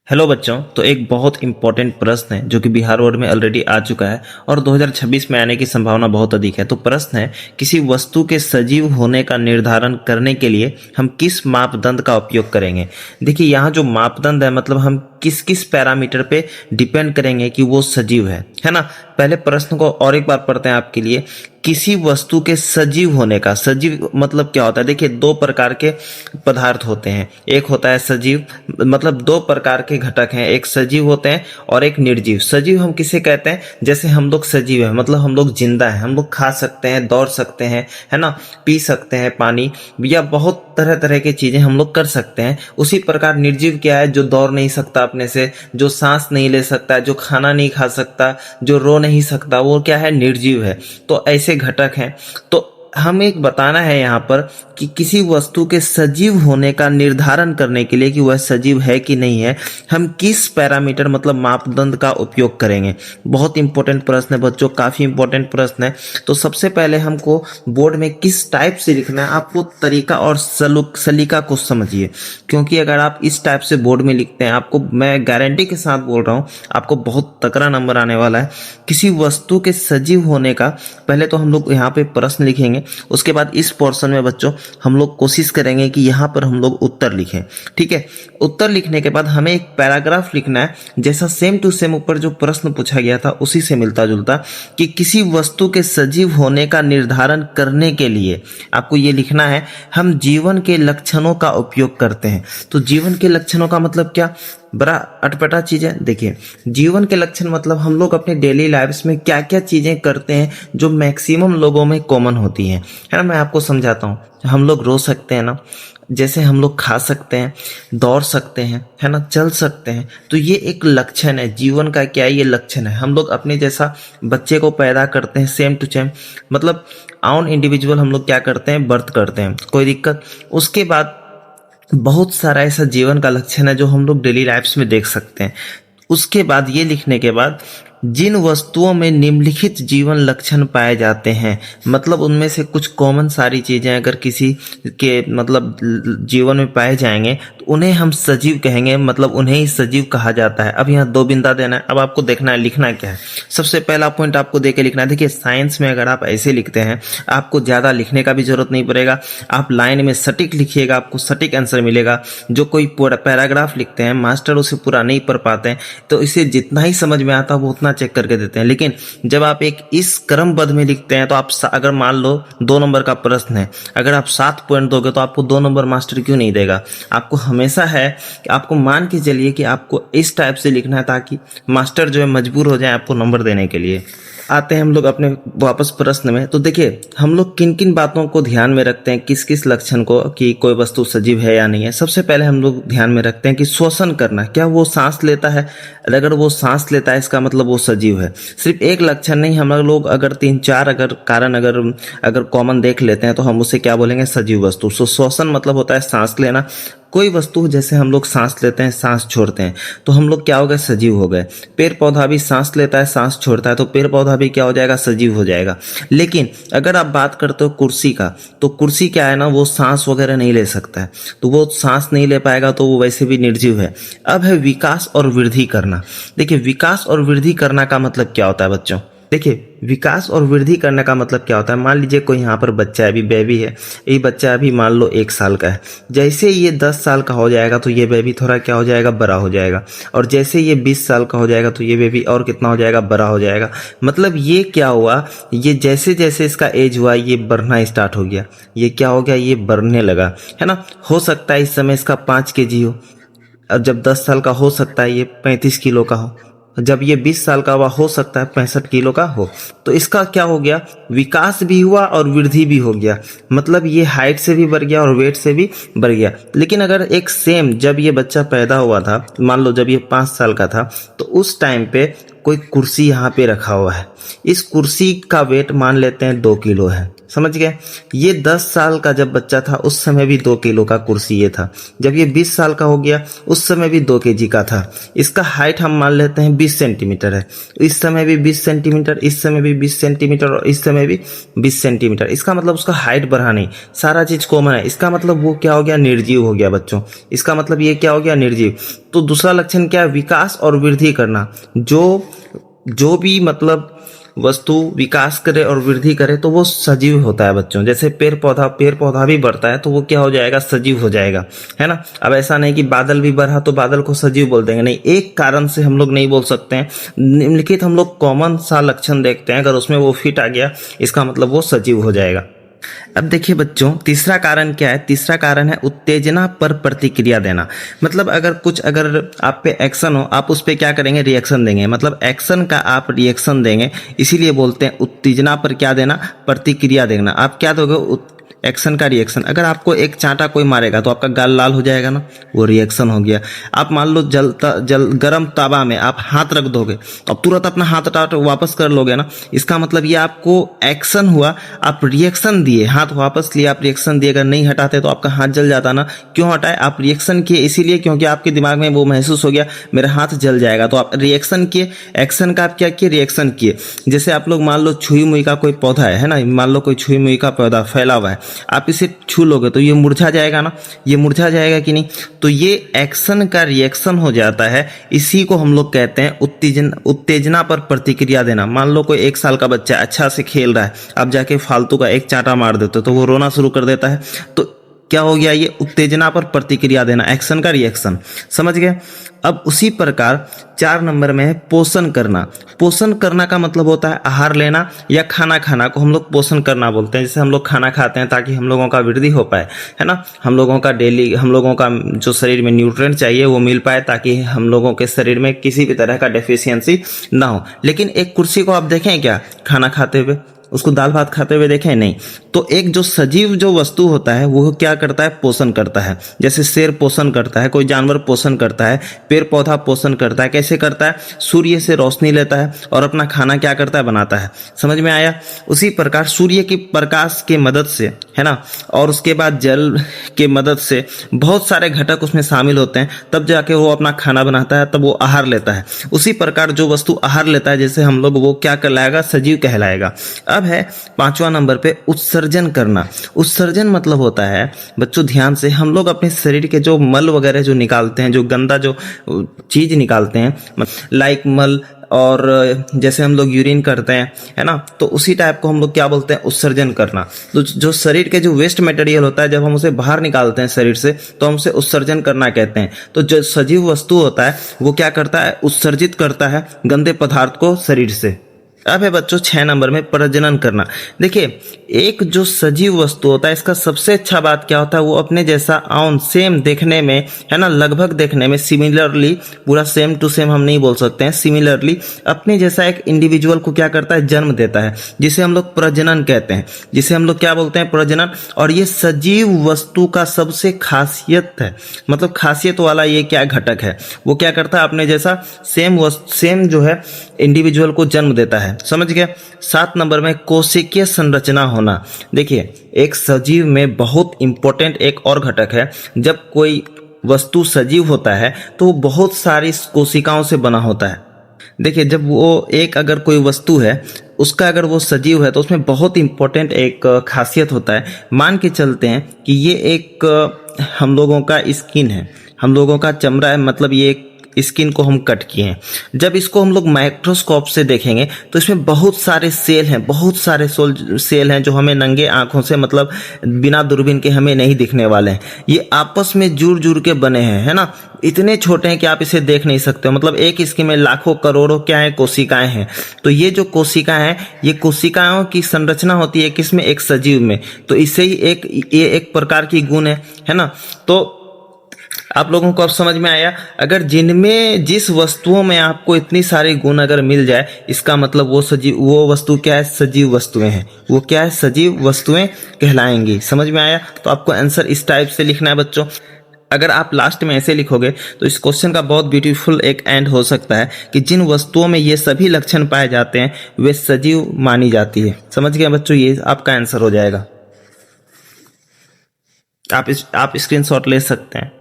Hello बच्चों। तो एक बहुत इंपॉर्टेंट प्रश्न है जो कि बिहार बोर्ड में ऑलरेडी आ चुका है और 2026 में आने की संभावना बहुत अधिक है। तो प्रश्न है, किसी वस्तु के सजीव होने का निर्धारण करने के लिए हम किस मापदंड का उपयोग करेंगे। देखिए, यहाँ जो मापदंड है मतलब हम किस किस पैरामीटर पे डिपेंड करेंगे कि वो सजीव है ना। पहले प्रश्न को और एक बार पढ़ते हैं आपके लिए। किसी वस्तु के सजीव होने का, सजीव मतलब क्या होता है। देखिए, दो प्रकार के पदार्थ होते हैं। एक होता है सजीव, मतलब दो प्रकार के घटक हैं, एक सजीव होते हैं और एक निर्जीव। सजीव हम किसे कहते हैं, जैसे हम लोग सजीव हैं मतलब हम लोग जिंदा हैं, हम लोग खा सकते हैं, दौड़ सकते हैं, है ना, पी सकते हैं पानी, या बहुत तरह तरह की चीजें हम लोग कर सकते हैं। उसी प्रकार निर्जीव क्या है, जो दौड़ नहीं सकता अपने से, जो सांस नहीं ले सकता, जो खाना नहीं खा सकता, जो रो नहीं सकता, वो क्या है, निर्जीव है। तो ऐसे घटक हैं। तो हमें एक बताना है यहाँ पर कि किसी वस्तु के सजीव होने का निर्धारण करने के लिए कि वह सजीव है कि नहीं है, हम किस पैरामीटर मतलब मापदंड का उपयोग करेंगे। बहुत इंपॉर्टेंट प्रश्न है बच्चों, काफी इंपॉर्टेंट प्रश्न है। तो सबसे पहले हमको बोर्ड में किस टाइप से लिखना है, आपको तरीका और सलीका को समझिए। क्योंकि अगर आप इस टाइप से बोर्ड में लिखते हैं, आपको मैं गारंटी के साथ बोल रहा हूँ, आपको बहुत तगड़ा नंबर आने वाला है। किसी वस्तु के सजीव होने का, पहले तो हम लोग यहाँ पे प्रश्न लिखेंगे, उसके बाद इस पोर्शन में बच्चों हम लोग कोशिश करेंगे कि यहाँ पर हम लोग उत्तर लिखें। ठीक है, उत्तर लिखने के बाद हमें एक पैराग्राफ लिखना है, जैसा सेम टू सेम ऊपर जो प्रश्न पूछा गया था उसी से मिलता जुलता, कि किसी वस्तु के सजीव होने का निर्धारण करने के लिए आपको ये लिखना है, हम जीवन के लक्षणों का उपयोग करते हैं। तो जीवन के लक्षणों का मतलब क्या, बड़ा अटपटा चीज है। देखिए, जीवन के लक्षण मतलब हम लोग अपने डेली लाइफ्स में क्या क्या चीजें करते हैं जो मैक्सिमम लोगों में कॉमन होती हैं, है ना। मैं आपको समझाता हूँ। हम लोग रो सकते हैं ना, जैसे हम लोग खा सकते हैं, दौड़ सकते हैं, है ना, चल सकते हैं। तो ये एक लक्षण है जीवन का। क्या ये लक्षण है। हम लोग अपने जैसा बच्चे को पैदा करते हैं, सेम टू सेम, मतलब ऑन इंडिविजुअल हम लोग क्या करते हैं, बर्थ करते हैं, कोई दिक्कत। उसके बाद बहुत सारा ऐसा जीवन का लक्षण है जो हम लोग डेली लाइफ्स में देख सकते हैं। उसके बाद ये लिखने के बाद, जिन वस्तुओं में निम्नलिखित जीवन लक्षण पाए जाते हैं, मतलब उनमें से कुछ कॉमन सारी चीजें अगर किसी के मतलब जीवन में पाए जाएंगे तो उन्हें हम सजीव कहेंगे, मतलब उन्हें ही सजीव कहा जाता है। अब यहाँ दो बिंदा देना है। अब आपको देखना है लिखना क्या है। सबसे पहला पॉइंट आपको देके लिखना है। देखिए, साइंस में अगर आप ऐसे लिखते हैं, आपको ज्यादा लिखने का भी जरूरत नहीं पड़ेगा। आप लाइन में सटीक लिखिएगा, आपको सटीक आंसर मिलेगा। जो कोई पूरा पैराग्राफ लिखते हैं, मास्टर उसे पूरा नहीं पढ़ पाते हैं, तो इसे जितना ही समझ में आता है वो उतना चेक करके देते हैं। लेकिन जब आप एक इस क्रमबद्ध में लिखते हैं, तो आप अगर मान लो 2 नंबर का प्रश्न है, अगर आप 7 पॉइंट दोगे तो आपको 2 नंबर मास्टर क्यों नहीं देगा। आपको हमेशा है कि आपको मान के चलिए कि आपको इस टाइप से लिखना है ताकि मास्टर जो है मजबूर हो जाए आपको नंबर देने के लिए। आते हैं हम लोग अपने वापस प्रश्न में। तो देखिए, हम लोग किन किन बातों को ध्यान में रखते हैं, किस किस लक्षण को, कि कोई वस्तु सजीव है या नहीं है। सबसे पहले हम लोग ध्यान में रखते हैं कि श्वसन करना, क्या वो सांस लेता है। अगर वो सांस लेता है इसका मतलब वो सजीव है। सिर्फ एक लक्षण नहीं, हम लोग अगर 3-4 अगर कारण अगर कॉमन देख लेते हैं तो हम उसे क्या बोलेंगे, सजीव वस्तु। सो श्वसन मतलब होता है सांस लेना। कोई वस्तु, जैसे हम लोग सांस लेते हैं, सांस छोड़ते हैं, तो हम लोग क्या हो गए, सजीव हो गए। पेड़ पौधा भी सांस लेता है, सांस छोड़ता है, तो पेड़ पौधा भी क्या हो जाएगा, सजीव हो जाएगा। लेकिन अगर आप बात करते हो कुर्सी का, तो कुर्सी क्या है ना, वो सांस वगैरह नहीं ले सकता है, तो वो सांस नहीं ले पाएगा, तो वो वैसे भी निर्जीव है। अब है विकास और वृद्धि करना। देखिए, विकास और वृद्धि करना का मतलब क्या होता है बच्चों। देखिए, विकास और वृद्धि करने का मतलब क्या होता है। मान लीजिए कोई यहाँ पर बच्चा है, अभी बेबी है, ये बच्चा अभी मान लो 1 साल का है। जैसे ये 10 साल का हो जाएगा तो ये बेबी थोड़ा क्या हो जाएगा, बड़ा हो जाएगा। और जैसे ये 20 साल का हो जाएगा तो ये बेबी और कितना हो जाएगा, बड़ा हो जाएगा। मतलब ये क्या हुआ, ये जैसे जैसे इसका एज हुआ ये बढ़ना स्टार्ट हो गया। ये क्या हो गया, ये बढ़ने लगा, है ना। हो सकता है इस समय इसका 5 kg हो, और जब 10 साल का हो सकता है ये 35 किलो का हो, जब ये 20 साल का हुआ हो सकता है 65 किलो का हो। तो इसका क्या हो गया, विकास भी हुआ और वृद्धि भी हो गया। मतलब ये हाइट से भी बढ़ गया और वेट से भी बढ़ गया। लेकिन अगर एक सेम जब ये बच्चा पैदा हुआ था, मान लो जब ये 5 साल का था, तो उस टाइम पे कोई कुर्सी यहाँ पे रखा हुआ है। इस कुर्सी का वेट मान लेते हैं 2 किलो है। समझ गए। ये 10 साल का जब बच्चा था उस समय भी 2 किलो का कुर्सी ये था। जब ये 20 साल का हो गया उस समय भी 2 केजी का था। इसका हाइट हम मान लेते हैं 20 सेंटीमीटर है। इस समय भी 20 सेंटीमीटर, इस समय भी 20 सेंटीमीटर और इस समय भी 20 सेंटीमीटर। इसका मतलब उसका हाइट बढ़ा नहीं, सारा चीज कॉमन है। इसका मतलब वो क्या हो गया, निर्जीव हो गया बच्चों। इसका मतलब ये क्या हो गया, निर्जीव। तो दूसरा लक्षण क्या है, विकास और वृद्धि करना। जो भी मतलब वस्तु विकास करे और वृद्धि करे तो वो सजीव होता है बच्चों। जैसे पेड़ पौधा भी बढ़ता है तो वो क्या हो जाएगा, सजीव हो जाएगा, है ना। अब ऐसा नहीं कि बादल भी बढ़ा तो बादल को सजीव बोल देंगे, नहीं, एक कारण से हम लोग नहीं बोल सकते हैं। निम्नलिखित हम लोग कॉमन सा लक्षण देखते हैं, अगर उसमें वो फिट आ गया इसका मतलब वो सजीव हो जाएगा। अब देखिए बच्चों, तीसरा कारण क्या है, तीसरा कारण है उत्तेजना पर प्रतिक्रिया देना। मतलब अगर आप पे एक्शन हो, आप उस पे क्या करेंगे, रिएक्शन देंगे। मतलब एक्शन का आप रिएक्शन देंगे, इसीलिए बोलते हैं उत्तेजना पर क्या देना, प्रतिक्रिया देना। आप क्या दोगे, एक्शन का रिएक्शन। अगर आपको एक चांटा कोई मारेगा तो आपका गाल लाल हो जाएगा ना, वो रिएक्शन हो गया। आप मान लो गरम तावा में आप हाथ रख दोगे, अब तुरंत अपना हाथ वापस कर लोगे ना, इसका मतलब ये आपको एक्शन हुआ, आप रिएक्शन दिए, हाथ वापस लिए, आप रिएक्शन दिए। अगर नहीं हटाते तो आपका हाथ जल जाता ना। क्यों हटाए, आप रिएक्शन किए इसीलिए क्योंकि आपके दिमाग में वो महसूस हो गया मेरा हाथ जल जाएगा, तो आप रिएक्शन किए। एक्शन का आप क्या किए, रिएक्शन किए। जैसे आप लोग मान लो छुई मुई का कोई पौधा है ना, मान लो कोई छुई मुई का पौधा फैला हुआ है, आप इसे छू लोगे तो ये मुरझा जाएगा ना, ये मुरझा जाएगा कि नहीं। तो ये एक्शन का रिएक्शन हो जाता है, इसी को हम लोग कहते हैं उत्तेजना पर प्रतिक्रिया देना। मान लो कोई 1 साल का बच्चा अच्छा से खेल रहा है, आप जाके फालतू का एक चांटा मार देते हो तो वो रोना शुरू कर देता है। तो क्या हो गया, ये उत्तेजना पर प्रतिक्रिया देना, एक्शन का रिएक्शन। समझ गए। अब उसी प्रकार 4 नंबर में है पोषण करना। पोषण करना का मतलब होता है आहार लेना या खाना खाना को हम लोग पोषण करना बोलते हैं। जैसे हम लोग खाना खाते हैं ताकि हम लोगों का वृद्धि हो पाए, है ना, हम लोगों का जो शरीर में न्यूट्रिएंट चाहिए वो मिल पाए, ताकि हम लोगों के शरीर में किसी भी तरह का डेफिशिएंसी ना हो। लेकिन एक कुर्सी को आप देखें क्या खाना खाते हुए, उसको दाल भात खाते हुए देखें, नहीं। तो एक जो सजीव जो वस्तु होता है वो क्या करता है, पोषण करता है। जैसे शेर पोषण करता है, कोई जानवर पोषण करता है, पेड़ पौधा पोषण करता है। कैसे करता है, सूर्य से रोशनी लेता है और अपना खाना क्या करता है, बनाता है। समझ में आया। उसी प्रकार सूर्य की प्रकाश के मदद से, है ना, और उसके बाद जल के मदद से बहुत सारे घटक उसमें शामिल होते हैं, तब जाके वो अपना खाना बनाता है, तब वो आहार लेता है। उसी प्रकार जो वस्तु आहार लेता है जैसे हम लोग, वो क्या कहलाएगा, सजीव कहलाएगा। अब है 5वां नंबर पे उत्सर्जन करना। उत्सर्जन मतलब होता है बच्चों ध्यान से, हम लोग अपने शरीर के जो मल वगैरह जो निकालते हैं, जो गंदा जो चीज निकालते हैं, लाइक मल, और जैसे हम लोग यूरिन करते हैं, है ना, तो उसी टाइप को हम लोग क्या बोलते हैं, उत्सर्जन करना। तो जो शरीर के जो वेस्ट मटेरियल होता है, जब हम उसे बाहर निकालते हैं शरीर से, तो हम उसे उत्सर्जन करना कहते हैं। तो जो सजीव वस्तु होता है वो क्या करता है, उत्सर्जित करता है गंदे पदार्थ को शरीर से। अब है बच्चों 6 नंबर में प्रजनन करना। देखिए, एक जो सजीव वस्तु होता है इसका सबसे अच्छा बात क्या होता है, वो अपने जैसा ऑन सेम देखने में, है ना, लगभग देखने में, सिमिलरली, पूरा सेम टू सेम हम नहीं बोल सकते हैं, सिमिलरली अपने जैसा एक इंडिविजुअल को क्या करता है, जन्म देता है, जिसे हम लोग प्रजनन कहते हैं, जिसे हम लोग क्या बोलते हैं, प्रजनन। और ये सजीव वस्तु का सबसे खासियत है, मतलब खासियत वाला ये क्या घटक है, वो क्या करता है, अपने जैसा सेम जो है इंडिविजुअल को जन्म देता है। समझ गया। 7 नंबर में कोशिकीय संरचना होना। देखिए, एक सजीव में बहुत इंपॉर्टेंट एक और घटक है। जब कोई वस्तु सजीव होता है तो वो बहुत सारी कोशिकाओं से बना होता है। देखिए, जब वो एक अगर कोई वस्तु है उसका अगर वो सजीव है तो उसमें बहुत इंपॉर्टेंट एक खासियत होता है। मान के चलते हैं कि ये एक हम लोगों का स्किन है, हम लोगों का चमड़ा है, मतलब ये एक स्किन को हम कट किए हैं। जब इसको हम लोग माइक्रोस्कोप से देखेंगे तो इसमें बहुत सारे सेल हैं, बहुत सारे सेल हैं जो हमें नंगे आंखों से, मतलब बिना दूरबीन के हमें नहीं दिखने वाले हैं। ये आपस में जुड़ जुड़ के बने हैं, है ना, इतने छोटे हैं कि आप इसे देख नहीं सकते। मतलब एक स्किन में लाखों करोड़ों क्या है, कोशिकाएं हैं। तो ये जो कोशिकाएं हैं, ये कोशिकाओं की संरचना होती है किसमें, एक सजीव में। तो इससे ही ये एक प्रकार की गुण है ना। तो आप लोगों को अब समझ में आया। अगर जिस वस्तुओं में आपको इतनी सारे गुण अगर मिल जाए, इसका मतलब वो वस्तु क्या है, सजीव वस्तुएं हैं। वो क्या है, सजीव वस्तुएं कहलाएंगी। समझ में आया। तो आपको आंसर इस टाइप से लिखना है बच्चों। अगर आप लास्ट में ऐसे लिखोगे तो इस क्वेश्चन का बहुत ब्यूटीफुल एक एंड हो सकता है कि जिन वस्तुओं में ये सभी लक्षण पाए जाते हैं वे सजीव मानी जाती है। समझ गए बच्चों, ये आपका आंसर हो जाएगा। आप स्क्रीनशॉट ले सकते हैं।